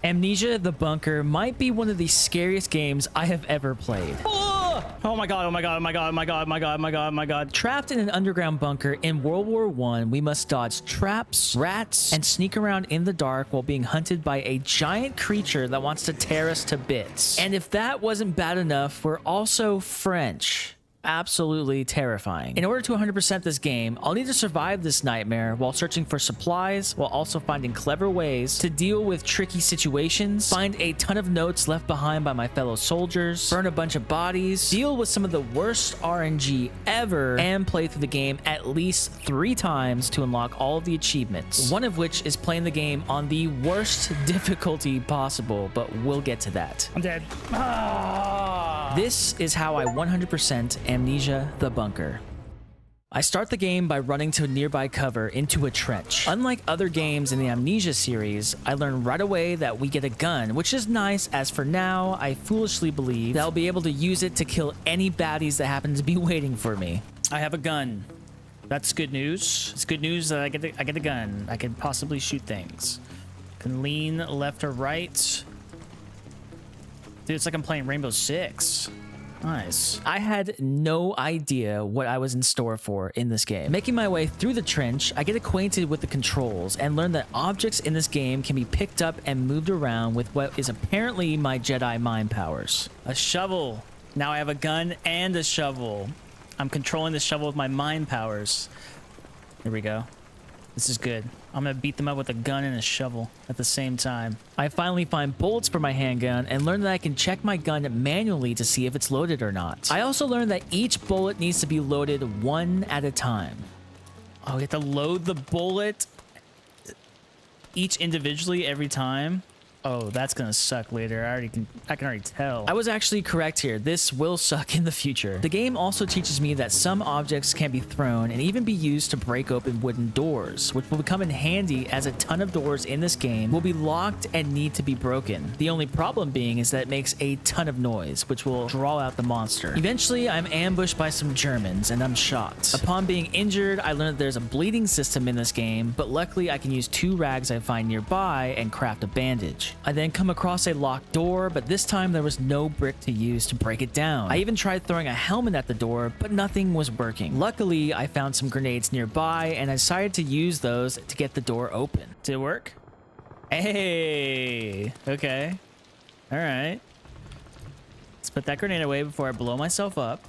Amnesia The Bunker might be one of the scariest games I have ever played. Oh my god, oh my god, oh my god, oh my god, oh my god, oh my god, oh my god. Trapped in an underground bunker in World War I, we must dodge traps, rats, and sneak around in the dark while being hunted by a giant creature that wants to tear us to bits. And if that wasn't bad enough, we're also French. Absolutely terrifying. In order to 100% this game, I'll need to survive this nightmare while searching for supplies, while also finding clever ways to deal with tricky situations, find a ton of notes left behind by my fellow soldiers, burn a bunch of bodies, deal with some of the worst RNG ever, and play through the game at least 3 times to unlock all of the achievements, one of which is playing the game on the worst difficulty possible, but we'll get to that. I'm dead. This is how I 100% Amnesia The Bunker. I start the game by running to a nearby cover into a trench. Unlike other games in the Amnesia series, I learn right away that we get a gun, which is nice, as for now, I foolishly believe that I'll be able to use it to kill any baddies that happen to be waiting for me. I have a gun. That's good news. It's good news that I get a gun. I can possibly shoot things. Can lean left or right. Dude, it's like I'm playing Rainbow Six. Nice. I had no idea what I was in store for in this game. Making my way through the trench, I get acquainted with the controls and learn that objects in this game can be picked up and moved around with what is apparently my Jedi mind powers. A shovel. Now I have a gun and a shovel. I'm controlling the shovel with my mind powers. Here we go. This is good. I'm gonna beat them up with a gun and a shovel at the same time. I finally find bullets for my handgun and learn that I can check my gun manually to see if it's loaded or not. I also learned that each bullet needs to be loaded one at a time. Oh, we have to load the bullet each individually every time. Oh, that's gonna suck later. I can already tell. I was actually correct here. This will suck in the future. The game also teaches me that some objects can be thrown and even be used to break open wooden doors, which will come in handy as a ton of doors in this game will be locked and need to be broken. The only problem being is that it makes a ton of noise, which will draw out the monster. Eventually, I'm ambushed by some Germans and I'm shot. Upon being injured, I learned that there's a bleeding system in this game, but luckily I can use 2 rags I find nearby and craft a bandage. I then come across a locked door, but this time there was no brick to use to break it down. I even tried throwing a helmet at the door, but nothing was working. Luckily, I found some grenades nearby, and I decided to use those to get the door open. Did it work? Hey! Okay. Alright. Let's put that grenade away before I blow myself up.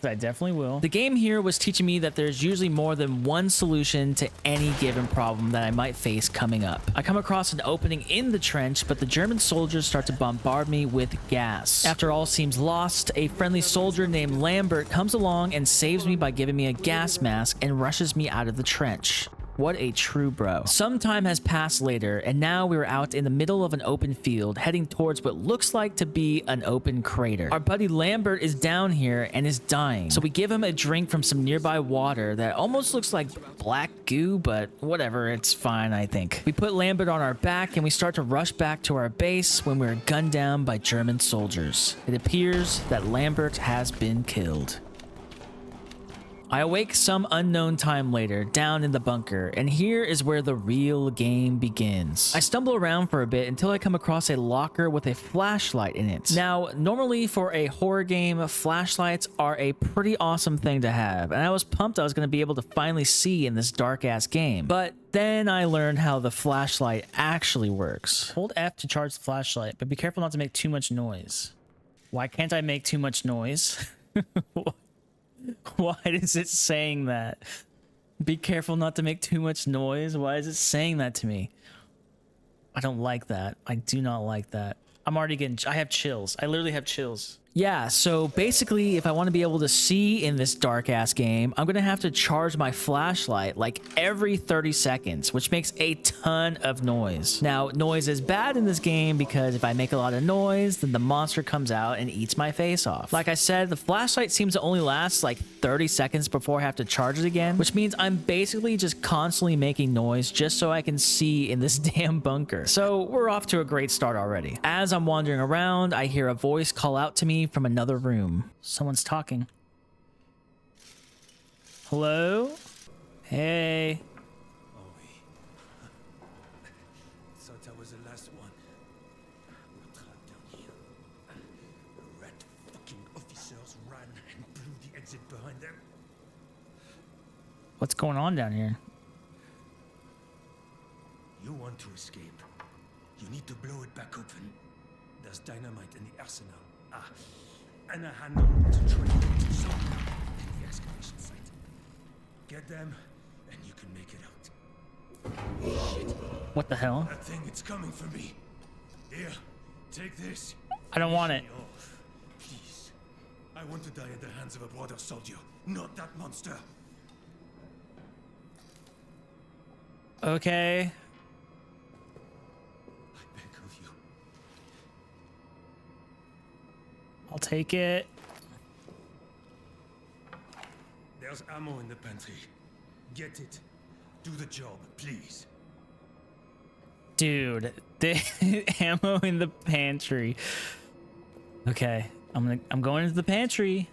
I definitely will. The game here was teaching me that there's usually more than one solution to any given problem that I might face coming up. I come across an opening in the trench, but the German soldiers start to bombard me with gas. After all seems lost, a friendly soldier named Lambert comes along and saves me by giving me a gas mask and rushes me out of the trench. What a true bro. Some time has passed later, and now we're out in the middle of an open field, heading towards what looks like to be an open crater. Our buddy Lambert is down here and is dying, so we give him a drink from some nearby water that almost looks like black goo, but whatever, it's fine, I think. We put Lambert on our back, and we start to rush back to our base when we're gunned down by German soldiers. It appears that Lambert has been killed. I awake some unknown time later, down in the bunker, and here is where the real game begins. I stumble around for a bit until I come across a locker with a flashlight in it. Now, normally for a horror game, flashlights are a pretty awesome thing to have, and I was pumped I was going to be able to finally see in this dark-ass game. But then I learned how the flashlight actually works. Hold F to charge the flashlight, but be careful not to make too much noise. Why can't I make too much noise? Why is it saying that? Be careful not to make too much noise. Why is it saying that to me? I don't like that. I do not like that. I'm already getting... I have chills. I literally have chills. Yeah, so basically, if I want to be able to see in this dark-ass game, I'm going to have to charge my flashlight like every 30 seconds, which makes a ton of noise. Now, noise is bad in this game because if I make a lot of noise, then the monster comes out and eats my face off. Like I said, the flashlight seems to only last like 30 seconds before I have to charge it again, which means I'm basically just constantly making noise just so I can see in this damn bunker. So we're off to a great start already. As I'm wandering around, I hear a voice call out to me from another room. Someone's talking. Hello? Hey. Thought I was the last one. exit behind them. What's going on down here? You want to escape. You need to blow it back open. There's dynamite in the arsenal. And a handle to trigger it somewhere in the excavation site. Get them, and you can make it out. Shit. What the hell? That thing, it's coming for me. Here, take this. I don't want it. Please. I want to die at the hands of a brother soldier, not that monster. Okay. I beg of you. I'll take it. There's ammo in the pantry. Get it. Do the job, please. Dude, the ammo in the pantry. Okay, I'm going into the pantry.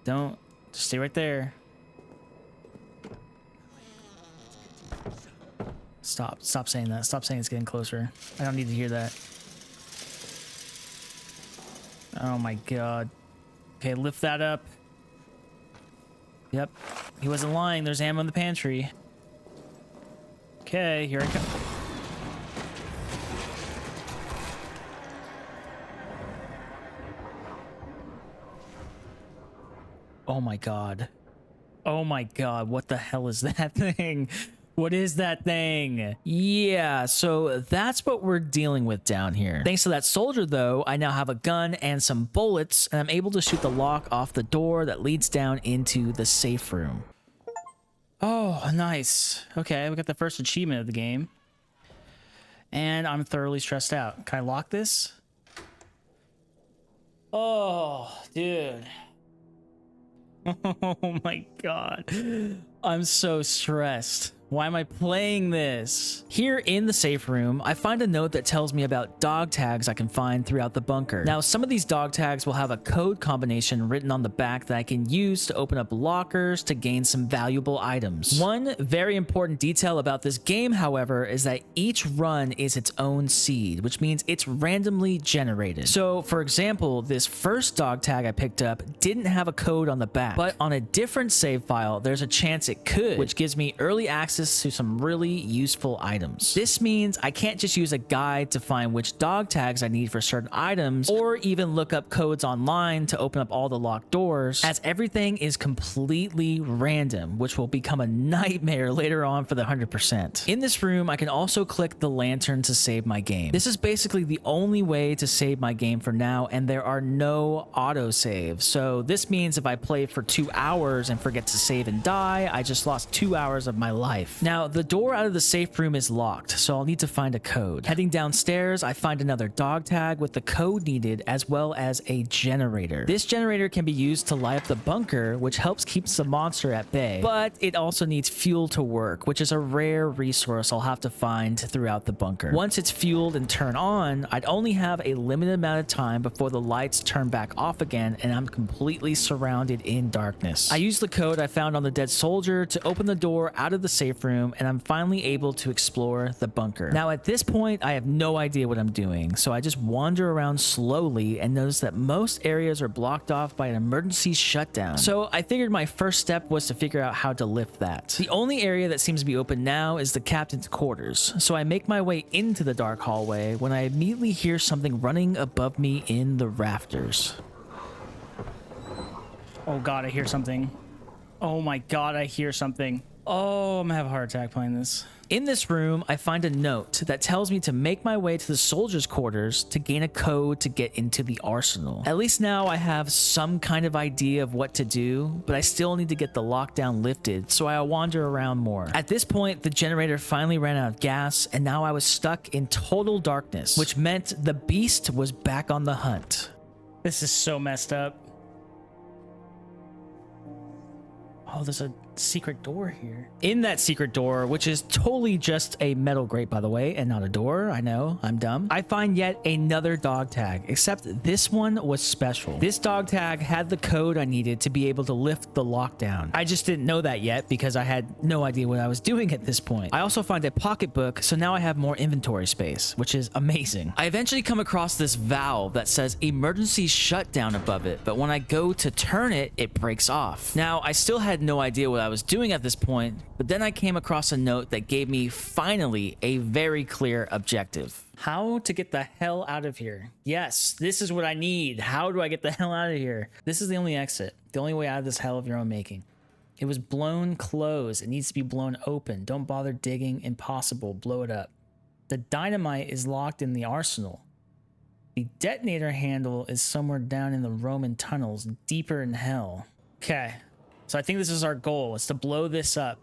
Don't just stay right there. Stop saying that. Stop saying it's getting closer. I don't need to hear that. Oh my god. Okay, lift that up. Yep, he wasn't lying. There's ammo in the pantry. Okay, here I come. Oh my god. Oh my god, what the hell is that thing? What is that thing? Yeah, so that's what we're dealing with down here. Thanks to that soldier, though, I now have a gun and some bullets, and I'm able to shoot the lock off the door that leads down into the safe room. Oh, nice. Okay, we got the first achievement of the game. And I'm thoroughly stressed out. Can I lock this? Oh, dude. Oh my god. I'm so stressed. Why am I playing this? Here in the safe room, I find a note that tells me about dog tags I can find throughout the bunker. Now, some of these dog tags will have a code combination written on the back that I can use to open up lockers to gain some valuable items. One very important detail about this game, however, is that each run is its own seed, which means it's randomly generated. So, for example, this first dog tag I picked up didn't have a code on the back, but on a different save file, there's a chance it could, which gives me early access to some really useful items. This means I can't just use a guide to find which dog tags I need for certain items, or even look up codes online to open up all the locked doors, as everything is completely random, which will become a nightmare later on for the 100%. In this room, I can also click the lantern to save my game. This is basically the only way to save my game for now, and there are no auto saves. So this means if I play for 2 hours and forget to save and die, I just lost 2 hours of my life. Now, the door out of the safe room is locked, so I'll need to find a code. Heading downstairs, I find another dog tag with the code needed, as well as a generator. This generator can be used to light up the bunker, which helps keep the monster at bay, but it also needs fuel to work, which is a rare resource I'll have to find throughout the bunker. Once it's fueled and turned on, I'd only have a limited amount of time before the lights turn back off again, and I'm completely surrounded in darkness. I use the code I found on the dead soldier to open the door out of the safe room, and I'm finally able to explore the bunker. Now, at this point, I have no idea what I'm doing, so I just wander around slowly and notice that most areas are blocked off by an emergency shutdown. So I figured my first step was to figure out how to lift that. The only area that seems to be open now is the captain's quarters, so I make my way into the dark hallway when I immediately hear something running above me in the rafters. Oh god, I hear something. Oh my god, I hear something. Oh, I'm gonna have a heart attack playing this. In this room, I find a note that tells me to make my way to the soldiers' quarters to gain a code to get into the arsenal. At least now I have some kind of idea of what to do, but I still need to get the lockdown lifted, so I wander around more. At this point, the generator finally ran out of gas, and now I was stuck in total darkness, which meant the beast was back on the hunt. This is so messed up. Oh, there's a secret door here. In that secret door, which is totally just a metal grate, by the way, and not a door. I know, I'm dumb. I find yet another dog tag, except this one was special. This dog tag had the code I needed to be able to lift the lockdown. I just didn't know that yet because I had no idea what I was doing at this point. I also find a pocketbook, so now I have more inventory space, which is amazing. I eventually come across this valve that says emergency shutdown above it, but when I go to turn it, it breaks off. Now, I still had no idea what I was doing at this point, but then I came across a note that gave me finally a very clear objective. How to get the hell out of here. Yes, this is what I need. How do I get the hell out of here? This is the only exit, the only way out of this hell of your own making. It was blown closed. It needs to be blown open. Don't bother digging. Impossible. Blow it up. The dynamite is locked in the arsenal. The detonator handle is somewhere down in the Roman tunnels, deeper in hell. Okay, so I think this is our goal. It's to blow this up.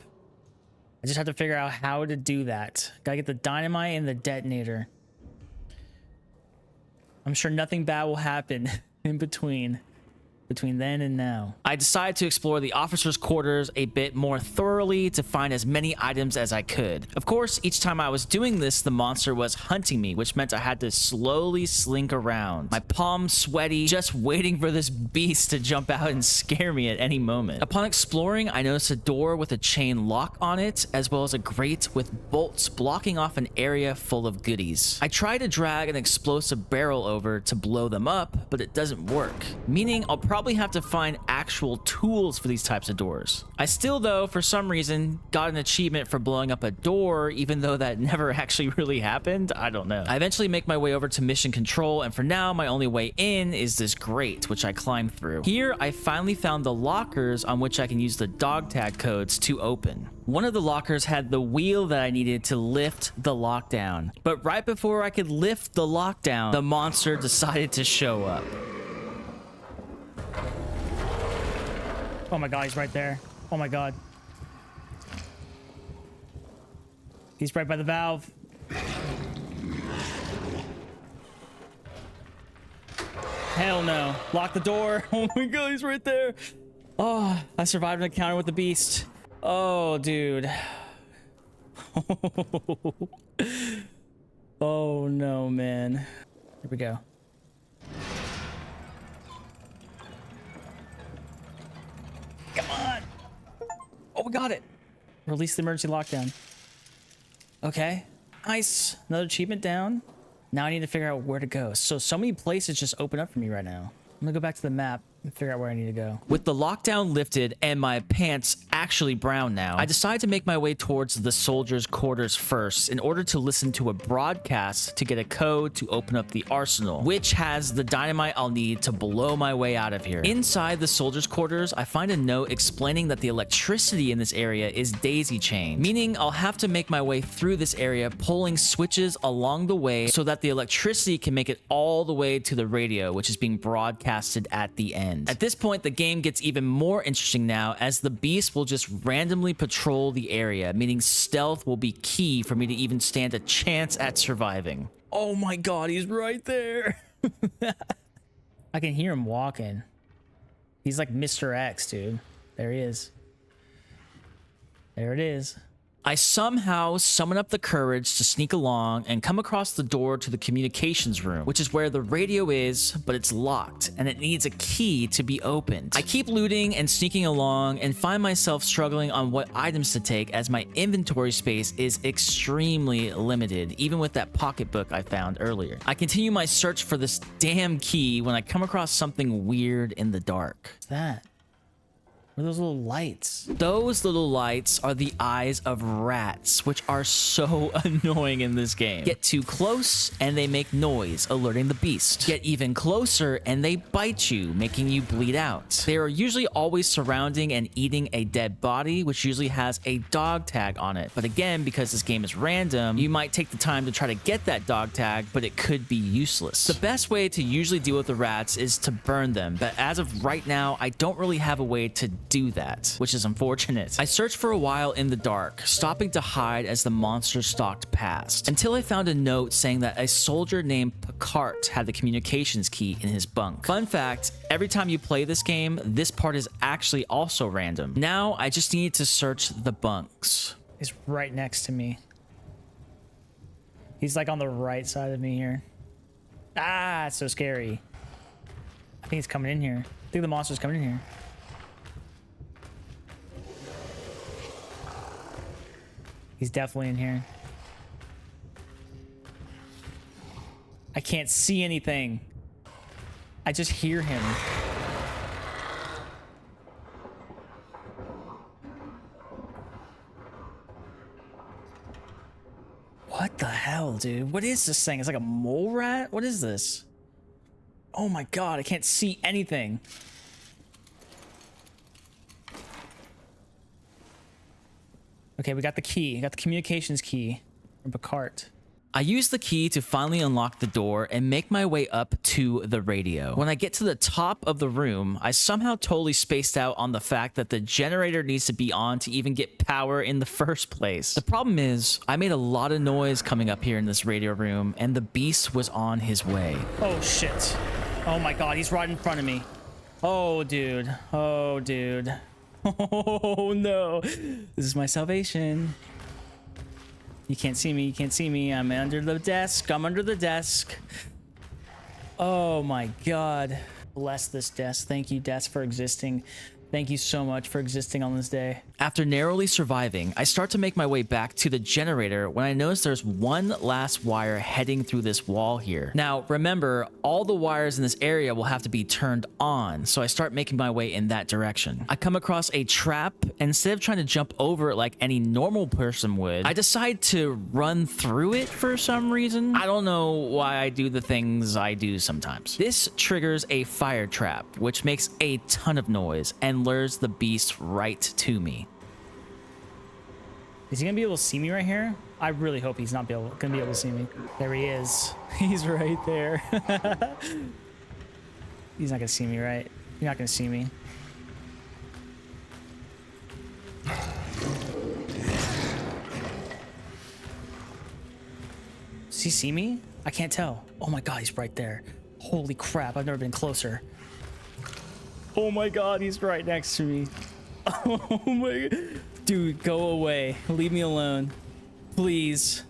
I just have to figure out how to do that. Gotta get the dynamite and the detonator. I'm sure nothing bad will happen in between then and now. I decided to explore the officers' quarters a bit more thoroughly to find as many items as I could. Of course, each time I was doing this, the monster was hunting me, which meant I had to slowly slink around. My palms sweaty, just waiting for this beast to jump out and scare me at any moment. Upon exploring, I noticed a door with a chain lock on it, as well as a grate with bolts blocking off an area full of goodies. I tried to drag an explosive barrel over to blow them up, but it doesn't work, meaning I'll probably have to find actual tools for these types of doors. I still, though, for some reason, got an achievement for blowing up a door, even though that never actually really happened. I don't know. I eventually make my way over to mission control, and for now, my only way in is this grate, which I climb through. Here, I finally found the lockers on which I can use the dog tag codes to open. One of the lockers had the wheel that I needed to lift the lockdown, but right before I could lift the lockdown, the monster decided to show up. Oh my god, he's right there. Oh my god. He's right by the valve. Hell no. Lock the door. Oh my god, he's right there. Oh, I survived an encounter with the beast. Oh, dude. Oh no, man. Here we go. Come on. Oh, we got it. Release the emergency lockdown. Okay. Nice. Another achievement down. Now I need to figure out where to go. So many places just open up for me right now. I'm gonna go back to the map and figure out where I need to go. With the lockdown lifted and my pants actually brown now, I decided to make my way towards the soldiers' quarters first in order to listen to a broadcast to get a code to open up the arsenal, which has the dynamite I'll need to blow my way out of here. Inside the soldiers' quarters, I find a note explaining that the electricity in this area is daisy chained, meaning I'll have to make my way through this area pulling switches along the way so that the electricity can make it all the way to the radio, which is being broadcasted at the end. At this point, the game gets even more interesting now, as the beast will just randomly patrol the area, meaning stealth will be key for me to even stand a chance at surviving. Oh my god, he's right there. I can hear him walking. He's like Mr. X, dude. There he is. There it is. I somehow summon up the courage to sneak along and come across the door to the communications room, which is where the radio is, but it's locked and it needs a key to be opened. I keep looting and sneaking along and find myself struggling on what items to take, as my inventory space is extremely limited, even with that pocketbook I found earlier. I continue my search for this damn key when I come across something weird in the dark. What's that? What are those little lights? Those little lights are the eyes of rats, which are so annoying in this game. Get too close and they make noise, alerting the beast. Get even closer and they bite you, making you bleed out. They are usually always surrounding and eating a dead body, which usually has a dog tag on it. But again, because this game is random, you might take the time to try to get that dog tag, but it could be useless. The best way to usually deal with the rats is to burn them, but as of right now, I don't really have a way to do that, which is unfortunate. I searched for a while in the dark, stopping to hide as the monster stalked past, until I found a note saying that a soldier named Picard had the communications key in his bunk. Fun fact, every time you play this game, this part is actually also random. Now I just need to search the bunks. He's right next to me. He's like on the right side of me here. Ah, it's so scary. I think he's coming in here. I think the monster's coming in here. He's definitely in here. I can't see anything. I just hear him. What the hell, dude? What is this thing? It's like a mole rat? What is this? Oh my god, I can't see anything. Okay, we got the key. We got the communications key from Picard. I use the key to finally unlock the door and make my way up to the radio. When I get to the top of the room, I somehow totally spaced out on the fact that the generator needs to be on to even get power in the first place. The problem is, I made a lot of noise coming up here in this radio room, and the beast was on his way. Oh shit. Oh my god, he's right in front of me. Oh dude. Oh dude. Oh no. This is my salvation. You can't see me. You can't see me. I'm under the desk. I'm under the desk. Oh my god. Bless this desk. Thank you, desk, for existing. Thank you so much for existing on this day. After narrowly surviving, I start to make my way back to the generator when I notice there's one last wire heading through this wall here. Now, remember, all the wires in this area will have to be turned on, so I start making my way in that direction. I come across a trap, and instead of trying to jump over it like any normal person would, I decide to run through it for some reason. I don't know why I do the things I do sometimes. This triggers a fire trap, which makes a ton of noise and lures the beast right to me. Is he gonna be able to see me right here? I really hope he's not gonna be able to see me. There he is. He's right there. He's not gonna see me, right? You're not gonna see me. Does he see me? I can't tell. Oh my god, he's right there. Holy crap, I've never been closer. Oh my god, he's right next to me. Oh my god. Dude, go away. Leave me alone. Please.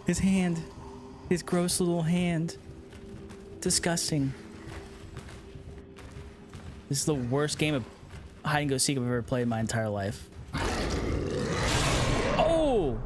His hand. His gross little hand. Disgusting. This is the worst game of hide and go seek I've ever played in my entire life. Oh!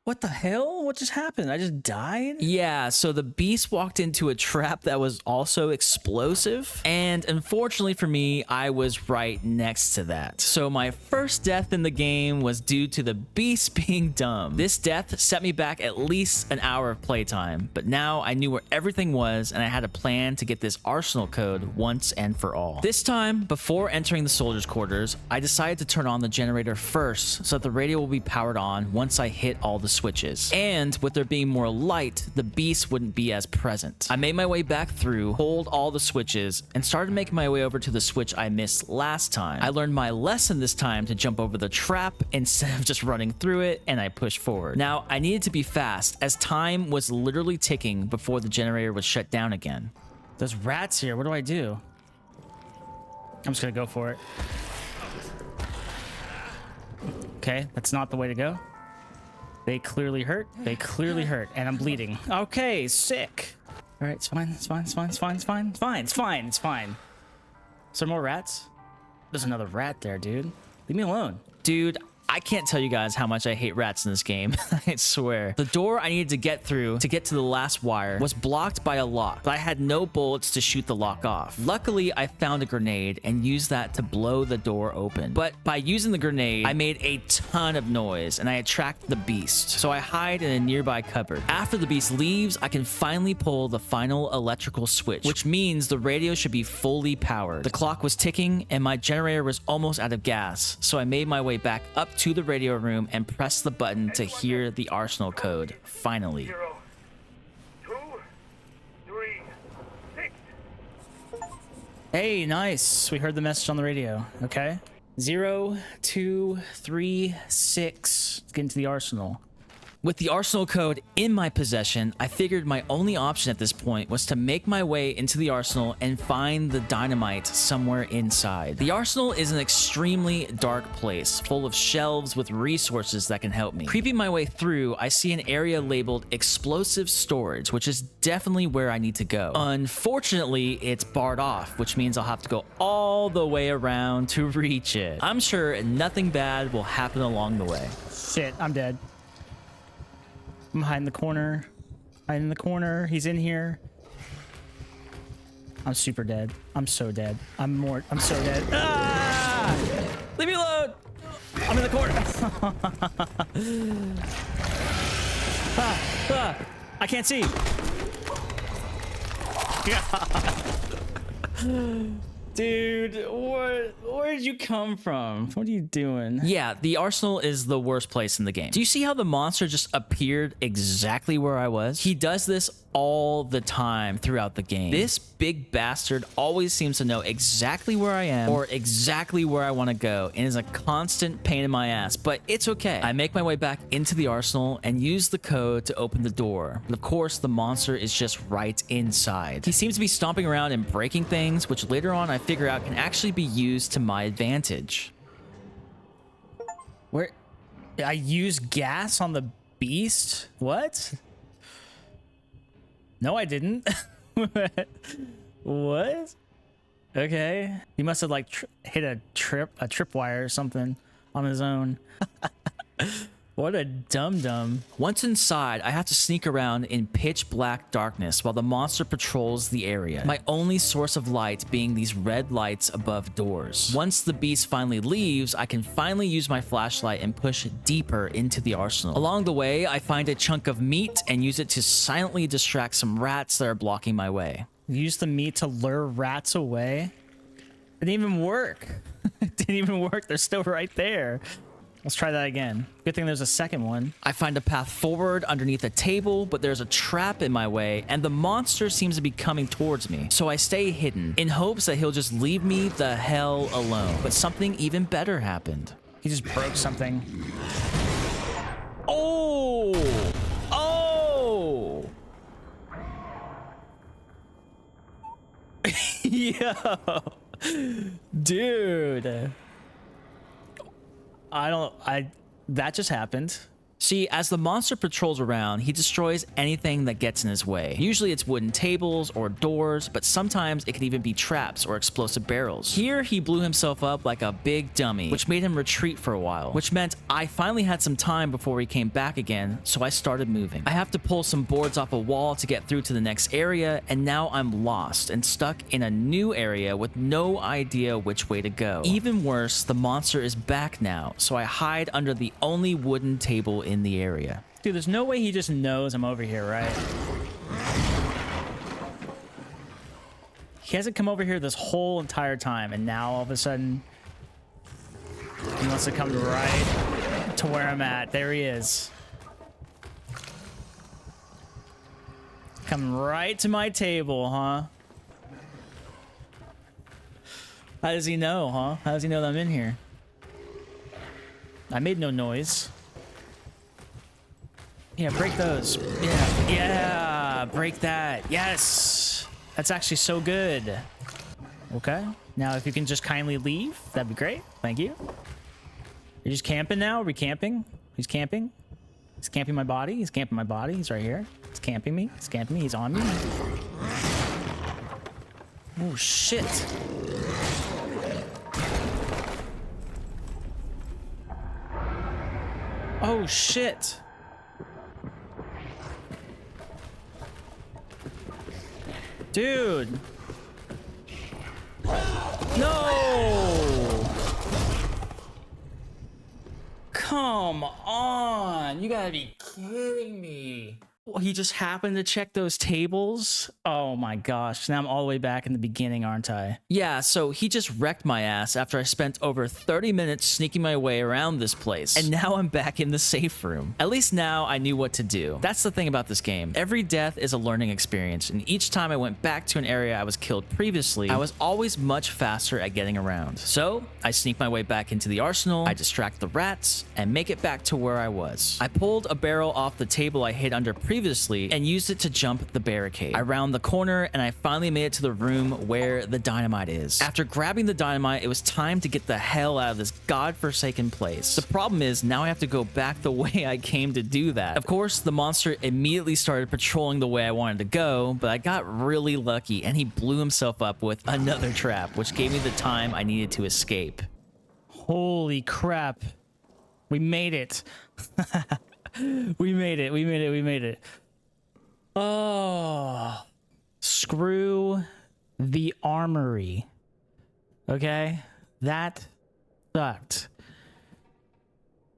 What the hell? What just happened? I just died? Yeah, so the beast walked into a trap that was also explosive. And unfortunately for me, I was right next to that. So my first death in the game was due to the beast being dumb. This death set me back at least an hour of playtime, but now I knew where everything was and I had a plan to get this arsenal code once and for all. This time, before entering the soldiers' quarters, I decided to turn on the generator first so that the radio will be powered on once I hit all the switches. And with there being more light, the beast wouldn't be as present. I made my way back through, pulled all the switches, and started making my way over to the switch I missed last time. I learned my lesson this time to jump over the trap instead of just running through it, and I pushed forward. Now, I needed to be fast, as time was literally ticking before the generator was shut down again. There's rats here. What do I do? I'm just gonna go for it. Okay, that's not the way to go. They clearly hurt. They clearly hurt. And I'm bleeding. Okay, sick. All right, it's fine. It's fine. It's fine. It's fine. It's fine. It's fine. It's fine. It's fine. Is there more rats? There's another rat there, dude. Leave me alone. Dude, I can't tell you guys how much I hate rats in this game. I swear. The door I needed to get through to get to the last wire was blocked by a lock, but I had no bullets to shoot the lock off. Luckily, I found a grenade and used that to blow the door open. But by using the grenade, I made a ton of noise and I attracted the beast. So I hide in a nearby cupboard. After the beast leaves, I can finally pull the final electrical switch, which means the radio should be fully powered. The clock was ticking and my generator was almost out of gas. So I made my way back up to the radio room and press the button to hear the arsenal code. Finally. 0, 2, 3, Hey, nice. We heard the message on the radio. Okay. 0, 2, 3, 6. Let's get into the arsenal. With the arsenal code in my possession, I figured my only option at this point was to make my way into the arsenal and find the dynamite somewhere inside. The arsenal is an extremely dark place, full of shelves with resources that can help me. Creeping my way through, I see an area labeled explosive storage, which is definitely where I need to go. Unfortunately, it's barred off, which means I'll have to go all the way around to reach it. I'm sure nothing bad will happen along the way. Shit, I'm dead. I'm hiding in the corner. Hiding in the corner. He's in here. I'm super dead. I'm so dead. I'm so dead. Ah! Leave me alone. I'm in the corner. I can't see. Dude, where did you come from? What are you doing? Yeah, the arsenal is the worst place in the game. Do you see how the monster just appeared exactly where I was? He does this all the time throughout the game. This big bastard always seems to know exactly where I am or exactly where I want to go and is a constant pain in my ass, but it's okay. I make my way back into the arsenal and use the code to open the door. But of course, the monster is just right inside. He seems to be stomping around and breaking things, which later on I figure out can actually be used to my advantage. Where? I use gas on the beast? What? No, I didn't. What? Okay. He must have like hit a tripwire or something on his own. What a dum-dum. Once inside, I have to sneak around in pitch black darkness while the monster patrols the area. My only source of light being these red lights above doors. Once the beast finally leaves, I can finally use my flashlight and push deeper into the arsenal. Along the way, I find a chunk of meat and use it to silently distract some rats that are blocking my way. Use the meat to lure rats away? It didn't even work. It didn't even work. They're still right there. Let's try that again. Good thing there's a second one. I find a path forward underneath a table, but there's a trap in my way, and the monster seems to be coming towards me. So I stay hidden, in hopes that he'll just leave me the hell alone. But something even better happened. He just broke something. Oh! Oh! Yo! Dude. That just happened. See, as the monster patrols around, he destroys anything that gets in his way. Usually it's wooden tables or doors, but sometimes it could even be traps or explosive barrels. Here, he blew himself up like a big dummy, which made him retreat for a while, which meant I finally had some time before he came back again, so I started moving. I have to pull some boards off a wall to get through to the next area, and now I'm lost and stuck in a new area with no idea which way to go. Even worse, the monster is back now, so I hide under the only wooden table in the area. Dude, there's no way he just knows I'm over here, right? He hasn't come over here this whole entire time, and now all of a sudden he wants to come right to where I'm at. There he is. Coming right to my table, huh? How does he know, huh? How does he know that I'm in here? I made no noise. Yeah, break those. Yeah, break that. Yes. That's actually so good. Okay. Now, if you can just kindly leave, that'd be great. Thank you. You're just camping now? Are we camping? He's camping. He's camping my body. He's camping my body. He's right here. He's camping me. He's camping me. He's on me. Oh, shit. Oh, shit. Dude. No. Come on. You gotta be kidding me. Well, he just happened to check those tables. Oh my gosh. Now I'm all the way back in the beginning, aren't I? Yeah, so he just wrecked my ass after I spent over 30 minutes sneaking my way around this place. And now I'm back in the safe room. At least now I knew what to do. That's the thing about this game. Every death is a learning experience, and each time I went back to an area I was killed previously, I was always much faster at getting around. So I sneak my way back into the arsenal, I distract the rats, and make it back to where I was. I pulled a barrel off the table I hid under previously and used it to jump the barricade. I round the corner and I finally made it to the room where the dynamite is. After grabbing the dynamite, it was time to get the hell out of this godforsaken place. The problem is now I have to go back the way I came to do that. Of course, the monster immediately started patrolling the way I wanted to go, but I got really lucky and he blew himself up with another trap, which gave me the time I needed to escape. Holy crap. We made it. We made it. We made it. We made it. Oh, screw the armory. Okay, that sucked.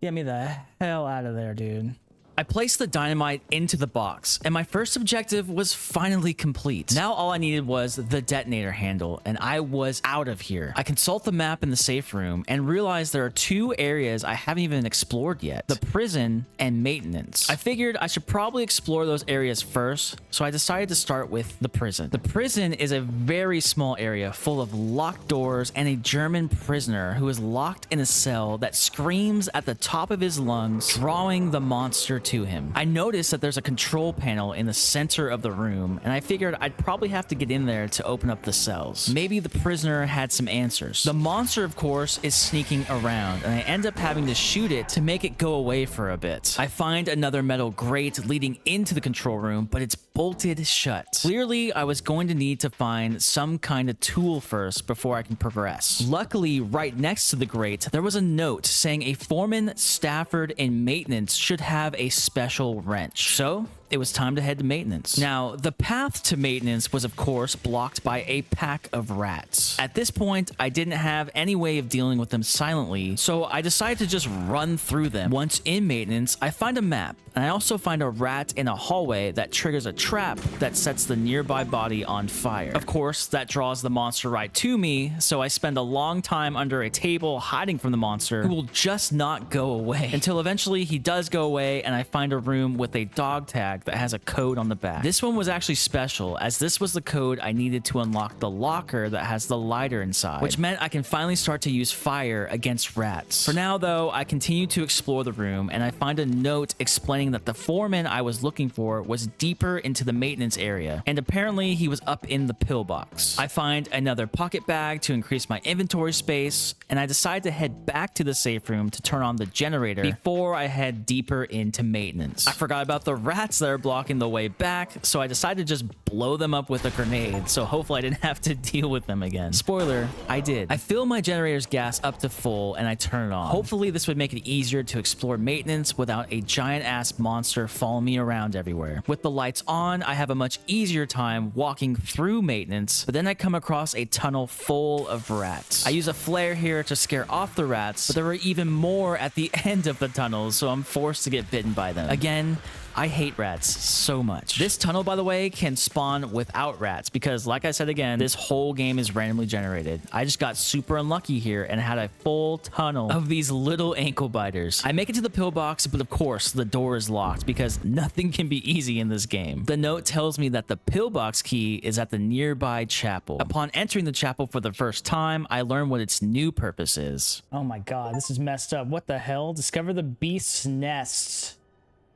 Get me the hell out of there, dude. I placed the dynamite into the box, and my first objective was finally complete. Now all I needed was the detonator handle, and I was out of here. I consult the map in the safe room and realize there are two areas I haven't even explored yet: the prison and maintenance. I figured I should probably explore those areas first, so I decided to start with the prison. The prison is a very small area full of locked doors and a German prisoner who is locked in a cell that screams at the top of his lungs, drawing the monster to him. I noticed that there's a control panel in the center of the room, and I figured I'd probably have to get in there to open up the cells. Maybe the prisoner had some answers. The monster, of course, is sneaking around, and I end up having to shoot it to make it go away for a bit. I find another metal grate leading into the control room, but it's bolted shut. Clearly, I was going to need to find some kind of tool first before I can progress. Luckily, right next to the grate, there was a note saying a foreman Stafford in maintenance should have a special wrench. So it was time to head to maintenance. Now, the path to maintenance was of course blocked by a pack of rats. At this point, I didn't have any way of dealing with them silently, so I decided to just run through them. Once in maintenance, I find a map, and I also find a rat in a hallway that triggers a trap that sets the nearby body on fire. Of course, that draws the monster right to me, so I spend a long time under a table hiding from the monster, who will just not go away, until eventually he does go away, and I find a room with a dog tag that has a code on the back. This one was actually special, as this was the code I needed to unlock the locker that has the lighter inside, which meant I can finally start to use fire against rats. For now though, I continue to explore the room, and I find a note explaining that the foreman I was looking for was deeper into the maintenance area, and apparently he was up in the pillbox. I find another pocket bag to increase my inventory space, and I decide to head back to the safe room to turn on the generator before I head deeper into maintenance. I forgot about the rats that are blocking the way back, so I decided to just blow them up with a grenade, so hopefully I didn't have to deal with them again. Spoiler, I did. I fill my generator's gas up to full and I turn it on. Hopefully this would make it easier to explore maintenance without a giant ass monster following me around everywhere. With the lights on, I have a much easier time walking through maintenance, but then I come across a tunnel full of rats. I use a flare here to scare off the rats, but there were even more at the end of the tunnel, so I'm forced to get bitten by them. Again, I hate rats so much. This tunnel, by the way, can spawn without rats because, like I said again, this whole game is randomly generated. I just got super unlucky here and had a full tunnel of these little ankle biters. I make it to the pillbox, but of course, the door is locked because nothing can be easy in this game. The note tells me that the pillbox key is at the nearby chapel. Upon entering the chapel for the first time, I learn what its new purpose is. Oh my god, this is messed up. What the hell? Discover the beast's nest.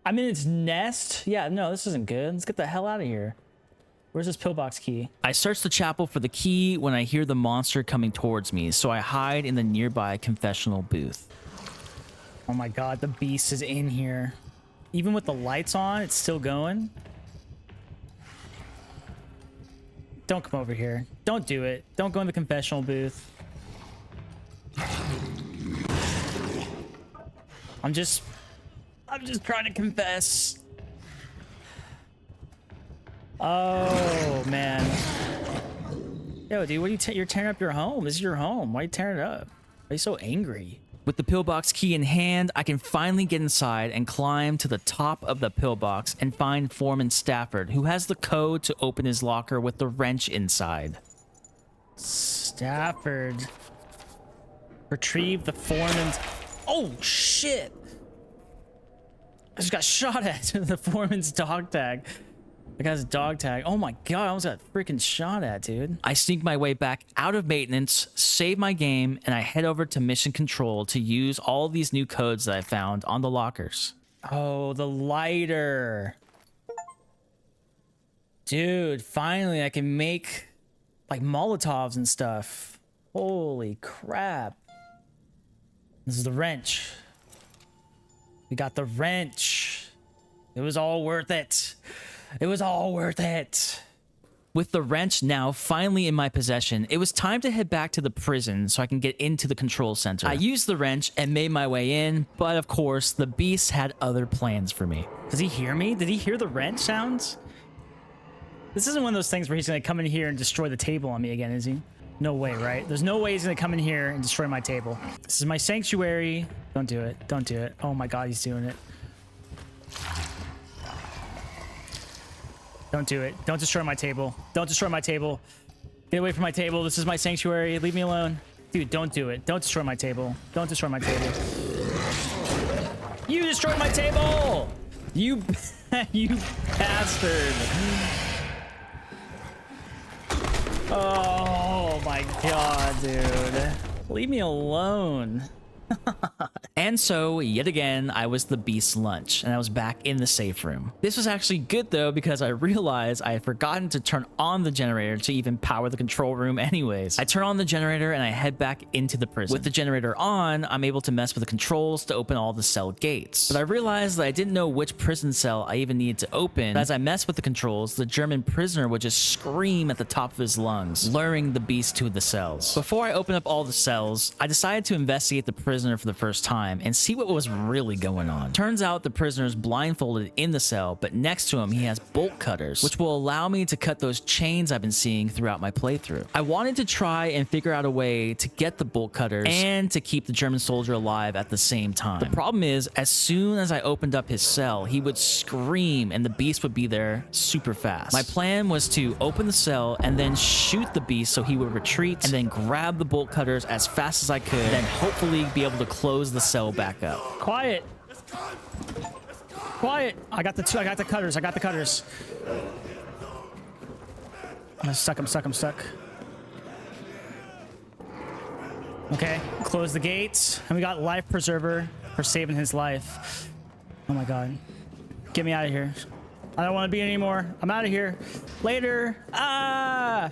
I'm in its nest? Yeah, no, this isn't good. Let's get the hell out of here. Where's this pillbox key? I search the chapel for the key when I hear the monster coming towards me, so I hide in the nearby confessional booth. Oh my god, the beast is in here. Even with the lights on, it's still going. Don't come over here. Don't do it. Don't go in the confessional booth. I'm just trying to confess. Oh, man. Yo, dude, what are you're tearing up your home? This is your home. Why are you tearing it up? Why are you so angry? With the pillbox key in hand, I can finally get inside and climb to the top of the pillbox and find Foreman Stafford, who has the code to open his locker with the wrench inside. Stafford. Retrieve the foreman's... Oh, shit! I just got shot at. The foreman's dog tag. The guy's dog tag. Oh my god, I almost got freaking shot at, dude. I sneak my way back out of maintenance, save my game, and I head over to mission control to use all these new codes that I found on the lockers. Oh, the lighter. Dude, finally I can make like Molotovs and stuff. Holy crap. This is the wrench. We got the wrench. It was all worth it. It was all worth it. With the wrench now finally in my possession, it was time to head back to the prison so I can get into the control center. I used the wrench and made my way in, but of course, the beast had other plans for me. Does he hear me? Did he hear the wrench sounds? This isn't one of those things where he's gonna come in here and destroy the table on me again, is he? No way, right? There's no way he's gonna come in here and destroy my table. This is my sanctuary. Don't do it. Don't do it. Oh my god, he's doing it. Don't do it. Don't destroy my table. Don't destroy my table. Get away from my table. This is my sanctuary. Leave me alone. Dude, don't do it. Don't destroy my table. Don't destroy my table. You destroyed my table! You, you bastard. Oh my god, dude. Leave me alone. And so, yet again, I was the beast's lunch, and I was back in the safe room. This was actually good, though, because I realized I had forgotten to turn on the generator to even power the control room anyways. I turn on the generator, and I head back into the prison. With the generator on, I'm able to mess with the controls to open all the cell gates. But I realized that I didn't know which prison cell I even needed to open. But as I messed with the controls, the German prisoner would just scream at the top of his lungs, luring the beast to the cells. Before I open up all the cells, I decided to investigate the prisoner for the first time and see what was really going on. Turns out the prisoner is blindfolded in the cell, but next to him he has bolt cutters, which will allow me to cut those chains I've been seeing throughout my playthrough. I wanted to try and figure out a way to get the bolt cutters and to keep the German soldier alive at the same time. The problem is, as soon as I opened up his cell, he would scream and the beast would be there super fast. My plan was to open the cell and then shoot the beast so he would retreat, and then grab the bolt cutters as fast as I could, then hopefully be able to close the cell back up. Quiet. Quiet. I got the cutters. I got the cutters. I'm stuck. I'm stuck. I'm stuck. Okay. Close the gates. And we got life preserver for saving his life. Oh my god. Get me out of here. I don't want to be anymore. I'm out of here. Later. Ah!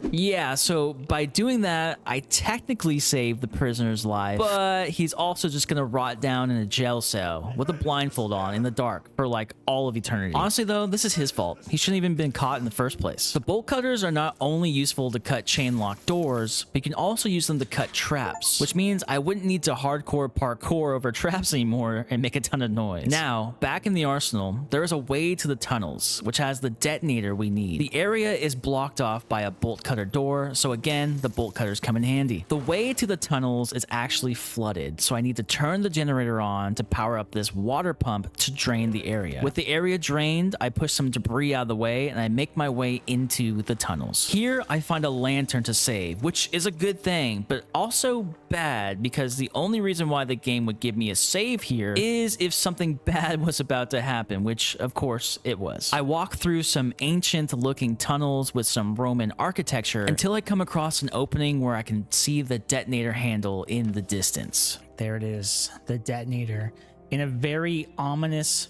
Yeah, so by doing that, I technically saved the prisoner's life, but he's also just gonna rot down in a jail cell with a blindfold on in the dark for like all of eternity. Honestly though, this is his fault. He shouldn't even been caught in the first place. The bolt cutters are not only useful to cut chain lock doors, but you can also use them to cut traps, which means I wouldn't need to hardcore parkour over traps anymore and make a ton of noise. Now, back in the arsenal, there is a way to the tunnels, which has the detonator we need. The area is blocked off by a bolt cutter door, so again, the bolt cutters come in handy. The way to the tunnels is actually flooded, so I need to turn the generator on to power up this water pump to drain the area. With the area drained, I push some debris out of the way and I make my way into the tunnels. Here, I find a lantern to save, which is a good thing, but also bad because the only reason why the game would give me a save here is if something bad was about to happen, which of course it was. I walk through some ancient looking tunnels with some Roman architecture until I come across an opening where I can see the detonator handle in the distance. There it is, the detonator, in a very ominous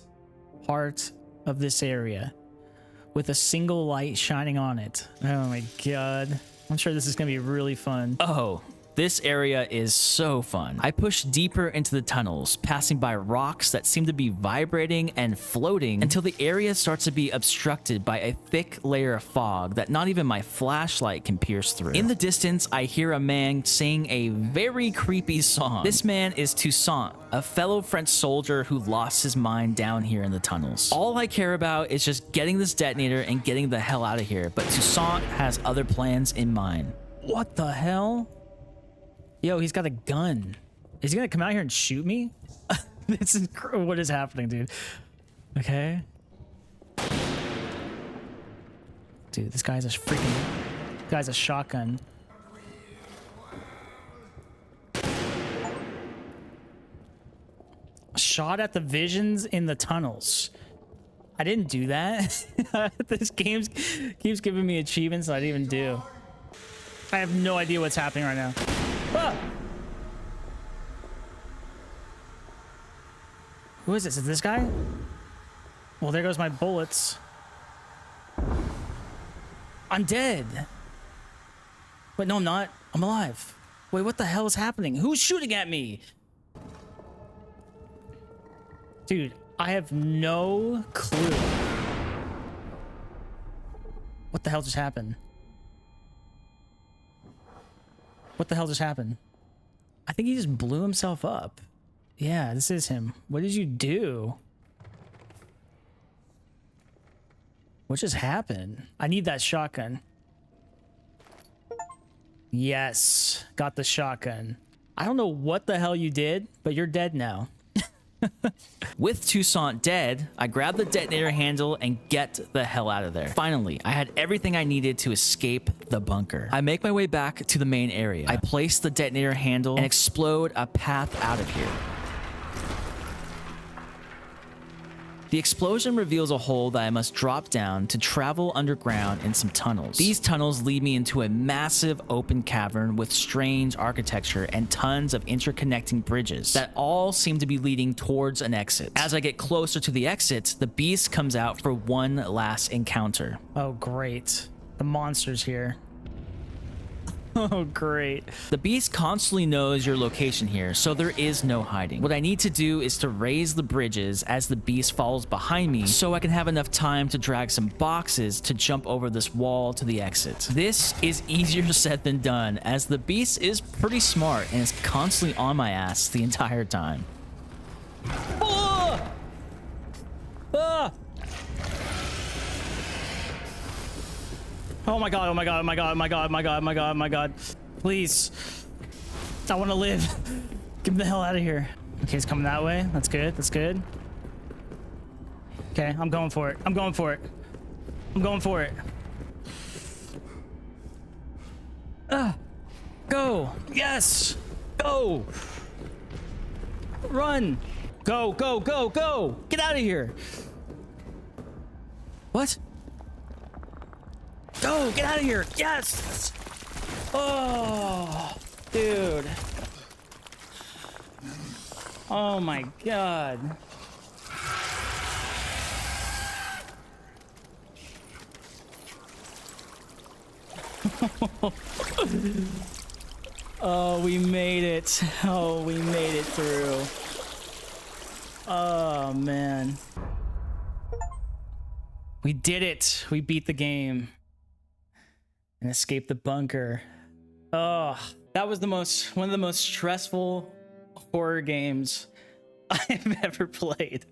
part of this area with a single light shining on it. Oh my god. I'm sure this is gonna be really fun. Oh, this area is so fun. I push deeper into the tunnels, passing by rocks that seem to be vibrating and floating until the area starts to be obstructed by a thick layer of fog that not even my flashlight can pierce through. In the distance, I hear a man sing a very creepy song. This man is Toussaint, a fellow French soldier who lost his mind down here in the tunnels. All I care about is just getting this detonator and getting the hell out of here, but Toussaint has other plans in mind. What the hell? Yo, he's got a gun. Is he gonna come out here and shoot me? This is what is happening, dude. Okay. Dude, this guy's a shotgun. Shot at the visions in the tunnels. I didn't do that. This game keeps giving me achievements that I didn't even do. I have no idea what's happening right now. Ah! Who is this? Is this guy? Well, there goes my bullets. I'm dead. Wait, no, I'm not. I'm alive. Wait, what the hell is happening? Who's shooting at me? Dude, I have no clue. What the hell just happened? What the hell just happened? I think he just blew himself up. Yeah, this is him. What did you do? What just happened? I need that shotgun. Yes, got the shotgun. I don't know what the hell you did, but you're dead now. With Toussaint dead, I grab the detonator handle and get the hell out of there. Finally, I had everything I needed to escape the bunker. I make my way back to the main area. I place the detonator handle and explode a path out of here. The explosion reveals a hole that I must drop down to travel underground in some tunnels. These tunnels lead me into a massive open cavern with strange architecture and tons of interconnecting bridges that all seem to be leading towards an exit. As I get closer to the exit, the beast comes out for one last encounter. Oh, great. The monster's here. Oh, great. The beast constantly knows your location here, so there is no hiding. What I need to do is to raise the bridges as the beast follows behind me so I can have enough time to drag some boxes to jump over this wall to the exit. This is easier said than done, as the beast is pretty smart and is constantly on my ass the entire time. Oh! Ah! Oh my god, oh my god, oh my god, oh my god, oh my god, oh my god, oh my god. Please. I want to live. Get the hell out of here. Okay, it's coming that way. That's good, that's good. Okay, I'm going for it. I'm going for it. I'm going for it. Go. Yes. Go. Run. Go, go, go, go. Get out of here. What? Go, get out of here. Yes. Oh, dude. Oh my god. Oh, we made it. Oh, we made it through. Oh, man. We did it. We beat the game. And escaped the bunker. Oh, that was one of the most stressful horror games I've ever played.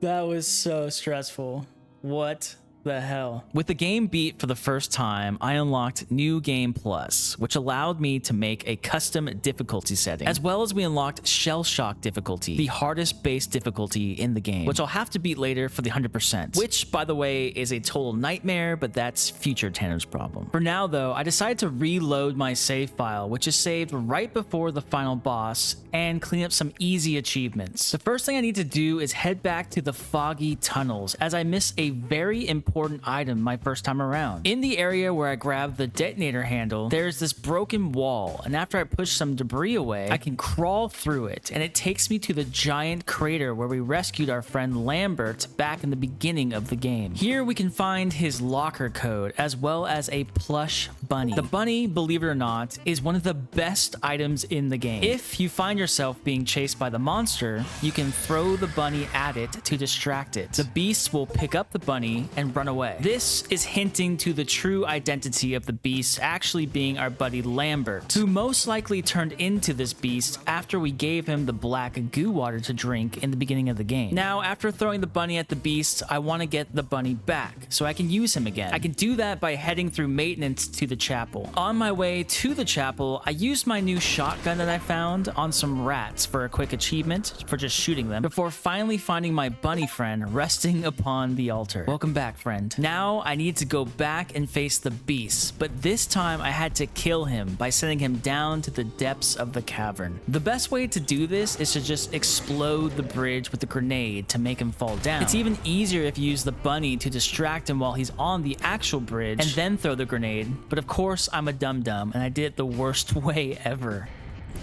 That was so stressful. What the hell? With the game beat for the first time, I unlocked New Game Plus, which allowed me to make a custom difficulty setting, as well as we unlocked Shell Shock difficulty, the hardest base difficulty in the game, which I'll have to beat later for the 100%, which, by the way, is a total nightmare, but that's future Tanner's problem. For now, though, I decided to reload my save file, which is saved right before the final boss, and clean up some easy achievements. The first thing I need to do is head back to the foggy tunnels, as I miss a very important item my first time around. In the area where I grabbed the detonator handle, there's this broken wall, and after I push some debris away, I can crawl through it, and it takes me to the giant crater where we rescued our friend Lambert back in the beginning of the game. Here we can find his locker code, as well as a plush bunny. The bunny, believe it or not, is one of the best items in the game. If you find yourself being chased by the monster, you can throw the bunny at it to distract it. The beast will pick up the bunny and run away. This is hinting to the true identity of the beast actually being our buddy Lambert, who most likely turned into this beast after we gave him the black goo water to drink in the beginning of the game. Now, after throwing the bunny at the beast, I want to get the bunny back so I can use him again. I can do that by heading through maintenance to the chapel. On my way to the chapel, I used my new shotgun that I found on some rats for a quick achievement for just shooting them before finally finding my bunny friend resting upon the altar. Welcome back, friend. Now I need to go back and face the beast, but this time I had to kill him by sending him down to the depths of the cavern. The best way to do this is to just explode the bridge with a grenade to make him fall down. It's even easier if you use the bunny to distract him while he's on the actual bridge and then throw the grenade, but of course I'm a dum-dum and I did it the worst way ever.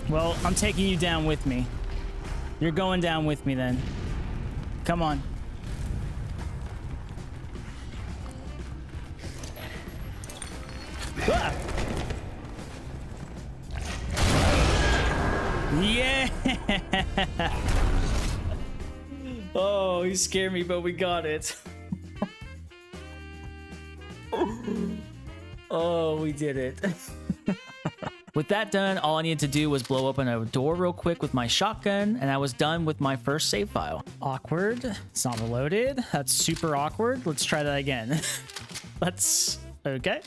Well, I'm taking you down with me. You're going down with me then. Come on. Ah! Yeah! Oh, he scared me, but we got it. Oh, we did it. With that done, all I needed to do was blow open a door real quick with my shotgun, and I was done with my first save file. Awkward. It's not reloaded. That's super awkward. Let's try that again. Okay.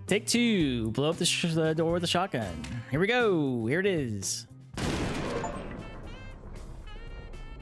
Take two. Blow up the door with the shotgun. Here we go. Here it is.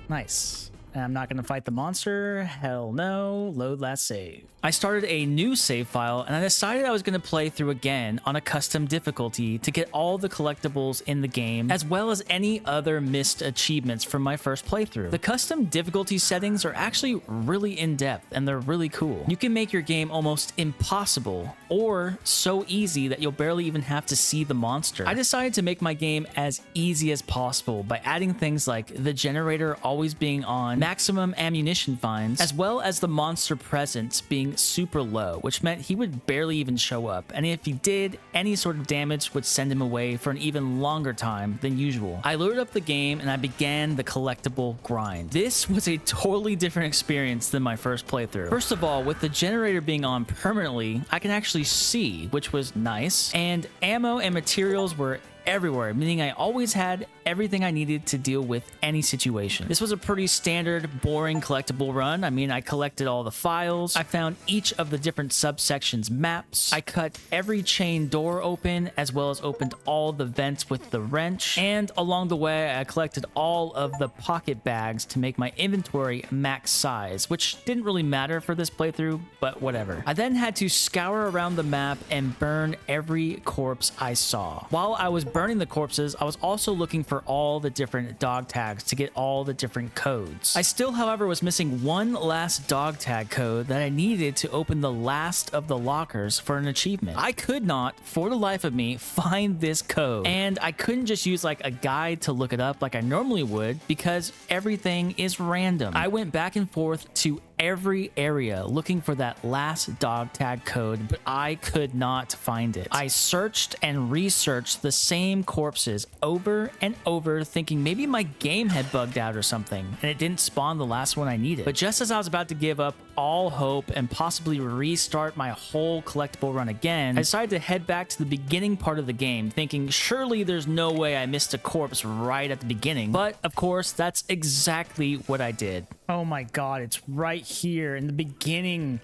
Nice. And I'm not going to fight the monster. Hell no. Load last save. I started a new save file, and I decided I was going to play through again on a custom difficulty to get all the collectibles in the game, as well as any other missed achievements from my first playthrough. The custom difficulty settings are actually really in-depth, and they're really cool. You can make your game almost impossible, or so easy that you'll barely even have to see the monster. I decided to make my game as easy as possible by adding things like the generator always being on, maximum ammunition finds, as well as the monster presence being super low, which meant he would barely even show up, and if he did, any sort of damage would send him away for an even longer time than usual. I loaded up the game and I began the collectible grind. This was a totally different experience than my first playthrough. First of all, with the generator being on permanently, I can actually see, which was nice, and ammo and materials were everywhere, meaning I always had everything I needed to deal with any situation. This was a pretty standard, boring collectible run. I mean, I collected all the files. I found each of the different subsections maps. I cut every chain door open, as well as opened all the vents with the wrench. And along the way, I collected all of the pocket bags to make my inventory max size, which didn't really matter for this playthrough, but whatever. I then had to scour around the map and burn every corpse I saw. While I was burning the corpses, I was also looking for all the different dog tags to get all the different codes. I still, however, was missing one last dog tag code that I needed to open the last of the lockers for an achievement. I could not, for the life of me, find this code, and I couldn't just use like a guide to look it up like I normally would because everything is random. I went back and forth to every area looking for that last dog tag code, but I could not find it. I searched and researched the same corpses over and over, thinking maybe my game had bugged out or something and it didn't spawn the last one I needed. But just as I was about to give up all hope and possibly restart my whole collectible run again, I decided to head back to the beginning part of the game, thinking surely there's no way I missed a corpse right at the beginning. But of course, that's exactly what I did. Oh my god, it's right here in the beginning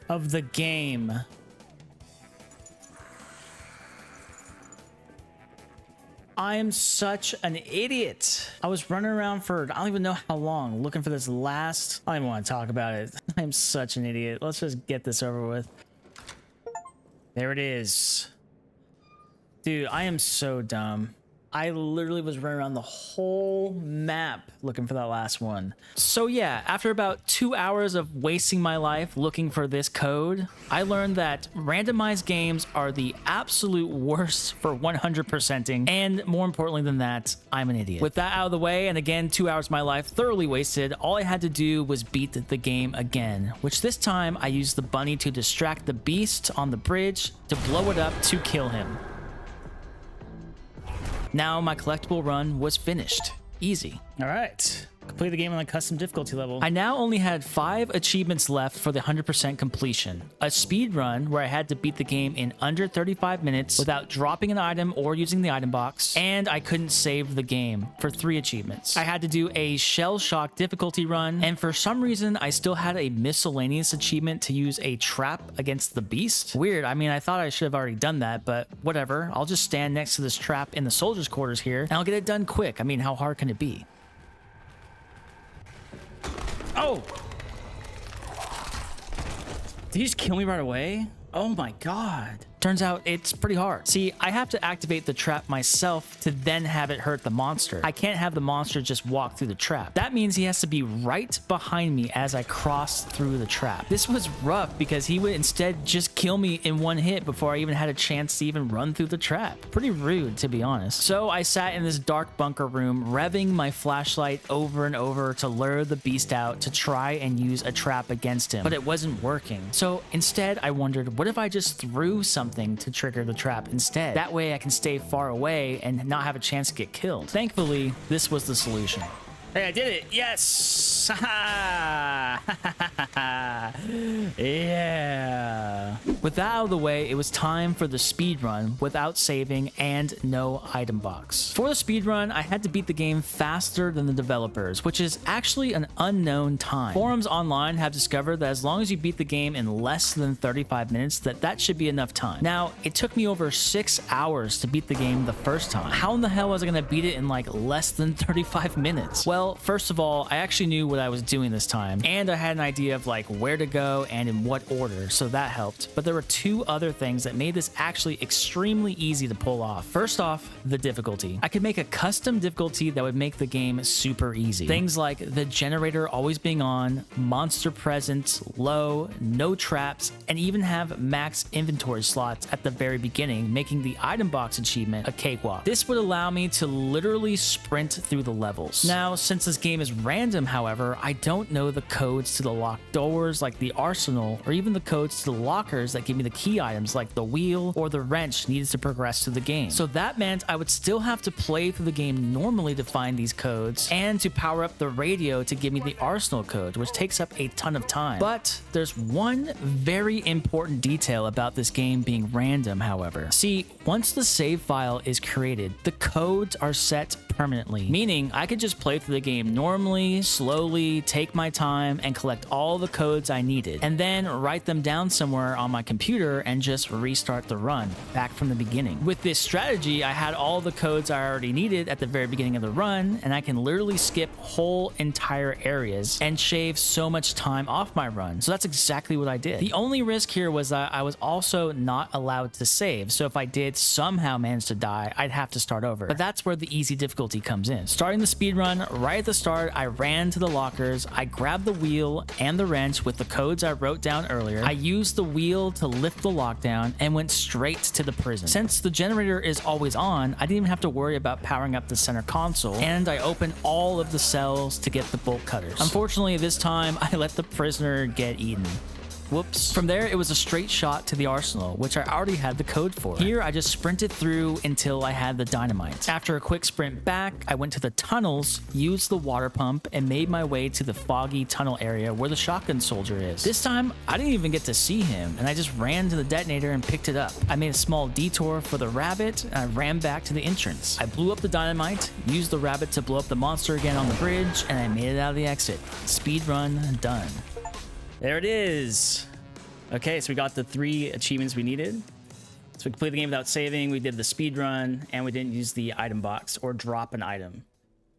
of the game. I am such an idiot. I was running around for I don't even know how long looking for this last. I don't even want to talk about it. I'm such an idiot. Let's just get this over with. There it is. Dude, I am so dumb. I literally was running around the whole map looking for that last one. So yeah, after about 2 hours of wasting my life looking for this code, I learned that randomized games are the absolute worst for 100%ing, and more importantly than that, I'm an idiot. With that out of the way, and again, 2 hours of my life thoroughly wasted, all I had to do was beat the game again, which this time I used the bunny to distract the beast on the bridge to blow it up to kill him. Now my collectible run was finished. Easy. All right. Complete the game on a custom difficulty level. I now only had 5 achievements left for the 100% completion. A speed run where I had to beat the game in under 35 minutes without dropping an item or using the item box, and I couldn't save the game for 3 achievements. I had to do a shell shock difficulty run, and for some reason I still had a miscellaneous achievement to use a trap against the beast. Weird. I mean, I thought I should have already done that, but whatever. I'll just stand next to this trap in the soldiers' quarters here, and I'll get it done quick. I mean, how hard can it be? Oh! Did he just kill me right away? Oh my god. Turns out it's pretty hard. See, I have to activate the trap myself to then have it hurt the monster. I can't have the monster just walk through the trap. That means he has to be right behind me as I cross through the trap. This was rough because he would instead just kill me in one hit before I even had a chance to even run through the trap. Pretty rude, to be honest. So I sat in this dark bunker room, revving my flashlight over and over to lure the beast out to try and use a trap against him, but it wasn't working. So instead, I wondered, what if I just threw something to trigger the trap instead? That way I can stay far away and not have a chance to get killed. Thankfully, this was the solution. Hey, I did it! Yes! Yeah! With that out of the way, it was time for the speed run without saving and no item box. For the speed run, I had to beat the game faster than the developers, which is actually an unknown time. Forums online have discovered that as long as you beat the game in less than 35 minutes, that should be enough time. Now, it took me over 6 hours to beat the game the first time. How in the hell was I gonna beat it in like less than 35 minutes? Well, first of all, I actually knew what I was doing this time, and I had an idea of like where to go and in what order, so that helped. But there were 2 other things that made this actually extremely easy to pull off. First off, the difficulty. I could make a custom difficulty that would make the game super easy. Things like the generator always being on, monster presence low, no traps, and even have max inventory slots at the very beginning, making the item box achievement a cakewalk. This would allow me to literally sprint through the levels. Now, since this game is random, however, I don't know the codes to the locked doors like the arsenal, or even the codes to the lockers that give me the key items like the wheel or the wrench needed to progress through the game. So that meant I would still have to play through the game normally to find these codes, and to power up the radio to give me the arsenal code, which takes up a ton of time. But there's one very important detail about this game being random, however. See, once the save file is created, the codes are set permanently, meaning I could just play through the game normally, slowly, take my time, and collect all the codes I needed, and then write them down somewhere on my computer and just restart the run back from the beginning. With this strategy, I had all the codes I already needed at the very beginning of the run, and I can literally skip whole entire areas and shave so much time off my run. So that's exactly what I did. The only risk here was that I was also not allowed to save, so if I did somehow manage to die, I'd have to start over. But that's where the easy difficulty comes in. Starting the speed run, right at the start, I ran to the lockers, I grabbed the wheel and the wrench with the codes I wrote down earlier. I used the wheel to lift the lockdown and went straight to the prison. Since the generator is always on, I didn't even have to worry about powering up the center console, and I opened all of the cells to get the bolt cutters. Unfortunately, this time, I let the prisoner get eaten. Whoops. From there, it was a straight shot to the arsenal, which I already had the code for. Here, I just sprinted through until I had the dynamite. After a quick sprint back, I went to the tunnels, used the water pump, and made my way to the foggy tunnel area where the shotgun soldier is. This time, I didn't even get to see him, and I just ran to the detonator and picked it up. I made a small detour for the rabbit, and I ran back to the entrance. I blew up the dynamite, used the rabbit to blow up the monster again on the bridge, and I made it out of the exit. Speed run done. There it is. Okay, so we got the 3 achievements we needed. So we completed the game without saving, we did the speed run, and we didn't use the item box or drop an item.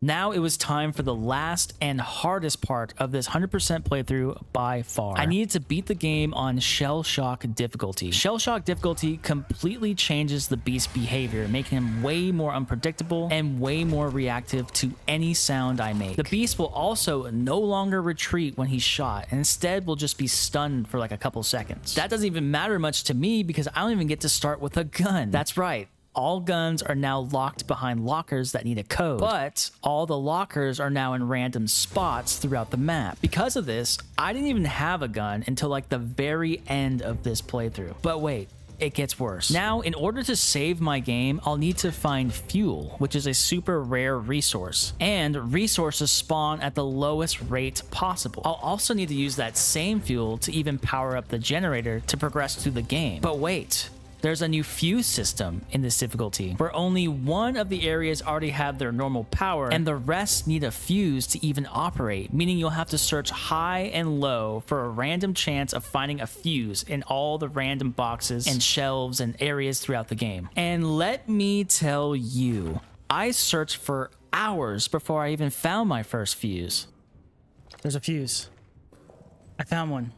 Now it was time for the last and hardest part of this 100% playthrough by far. I needed to beat the game on Shell Shock difficulty. Shell Shock difficulty completely changes the beast's behavior, making him way more unpredictable and way more reactive to any sound I make. The beast will also no longer retreat when he's shot, and instead will just be stunned for like a couple seconds. That doesn't even matter much to me because I don't even get to start with a gun. That's right. All guns are now locked behind lockers that need a code, but all the lockers are now in random spots throughout the map. Because of this, I didn't even have a gun until like the very end of this playthrough. But wait, it gets worse. Now, in order to save my game, I'll need to find fuel, which is a super rare resource, and resources spawn at the lowest rate possible. I'll also need to use that same fuel to even power up the generator to progress through the game. But wait, there's a new fuse system in this difficulty where only one of the areas already have their normal power and the rest need a fuse to even operate, meaning you'll have to search high and low for a random chance of finding a fuse in all the random boxes and shelves and areas throughout the game. And let me tell you, I searched for hours before I even found my first fuse. There's a fuse. I found one.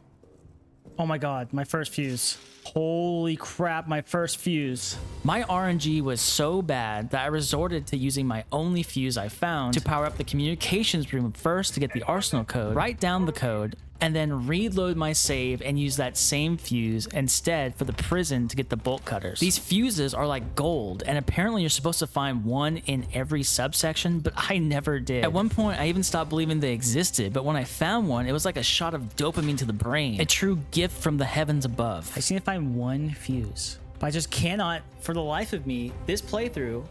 Oh my god, my first fuse. Holy crap, my first fuse. My RNG was so bad that I resorted to using my only fuse I found to power up the communications room first to get the arsenal code, write down the code, and then reload my save and use that same fuse instead for the prison to get the bolt cutters. These fuses are like gold, and apparently you're supposed to find one in every subsection, but I never did. At one point, I even stopped believing they existed, but when I found one, it was like a shot of dopamine to the brain, a true gift from the heavens above. I just need to find one fuse. But I just cannot, for the life of me, this playthrough,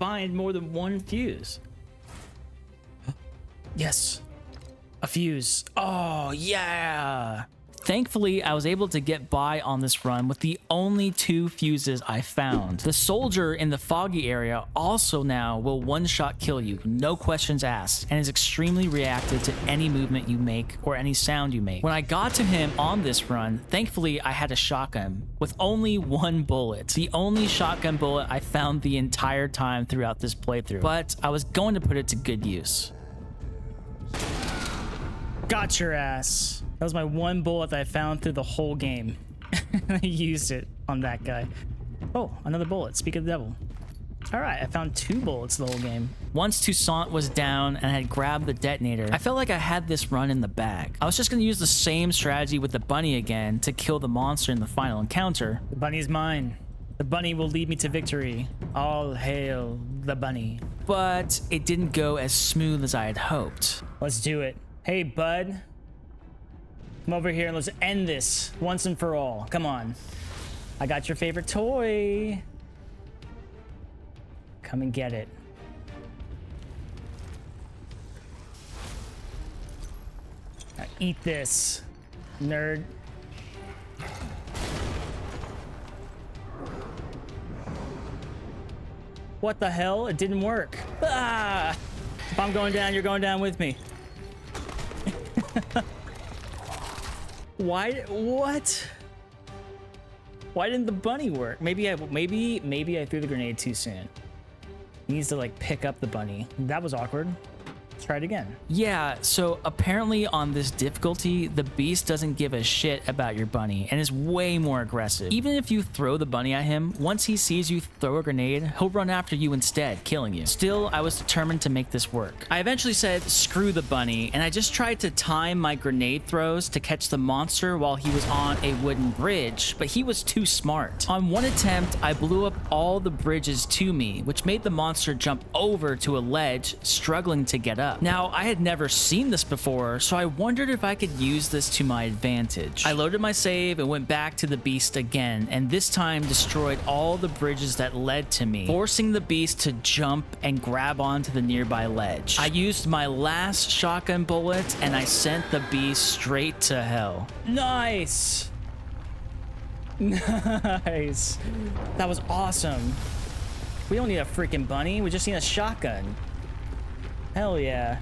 find more than one fuse. Yes. A fuse. Oh, yeah. Thankfully, I was able to get by on this run with the only 2 fuses I found. The soldier in the foggy area also now will one-shot kill you, no questions asked, and is extremely reactive to any movement you make or any sound you make. When I got to him on this run, thankfully I had a shotgun with only 1 bullet. The only shotgun bullet I found the entire time throughout this playthrough, but I was going to put it to good use. Got your ass. That was my 1 bullet that I found through the whole game. I used it on that guy. Oh, another bullet. Speak of the devil. All right, I found 2 bullets the whole game. Once Toussaint was down and I had grabbed the detonator, I felt like I had this run in the bag. I was just going to use the same strategy with the bunny again to kill the monster in the final encounter. The bunny's mine. The bunny will lead me to victory. All hail the bunny. But it didn't go as smooth as I had hoped. Let's do it. Hey, bud. Come over here and let's end this once and for all. Come on. I got your favorite toy. Come and get it. Now eat this, nerd. What the hell? It didn't work. Ah! If I'm going down, you're going down with me. Why? What? Why didn't the bunny work? Maybe I threw the grenade too soon. He needs to like pick up the bunny. That was awkward. Let's try it again. Yeah, so apparently on this difficulty, the beast doesn't give a shit about your bunny and is way more aggressive. Even if you throw the bunny at him, once he sees you throw a grenade, he'll run after you instead, killing you. Still, I was determined to make this work. I eventually said, screw the bunny, and I just tried to time my grenade throws to catch the monster while he was on a wooden bridge, but he was too smart. On one attempt, I blew up all the bridges to me, which made the monster jump over to a ledge, struggling to get up. Now, I had never seen this before, so I wondered if I could use this to my advantage. I loaded my save and went back to the beast again, and this time destroyed all the bridges that led to me, forcing the beast to jump and grab onto the nearby ledge. I used my last shotgun bullet, and I sent the beast straight to hell. Nice. Nice. That was awesome. We don't need a freaking bunny. We just need a shotgun. Hell yeah.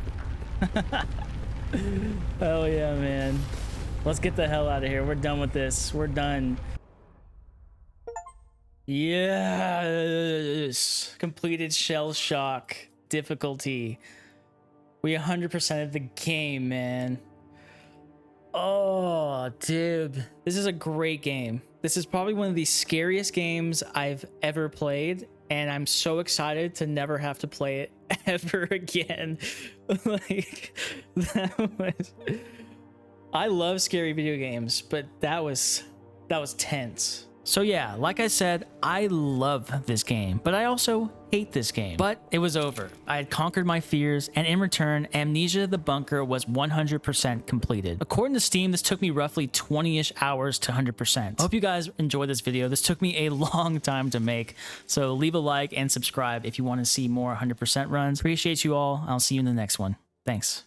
Hell yeah, man. Let's get the hell out of here. We're done with this. We're done. Yes. Completed shell shock difficulty. We 100%ed the game, man. Oh, dude. This is a great game. This is probably one of the scariest games I've ever played, and I'm so excited to never have to play it ever again. Like, I love scary video games, but that was tense. So yeah, like I said, I love this game, but I also hate this game. But it was over. I had conquered my fears, and in return, Amnesia The Bunker was 100% completed. According to Steam, this took me roughly 20-ish hours to 100%. I hope you guys enjoyed this video. This took me a long time to make, so leave a like and subscribe if you want to see more 100% runs. Appreciate you all. I'll see you in the next one. Thanks.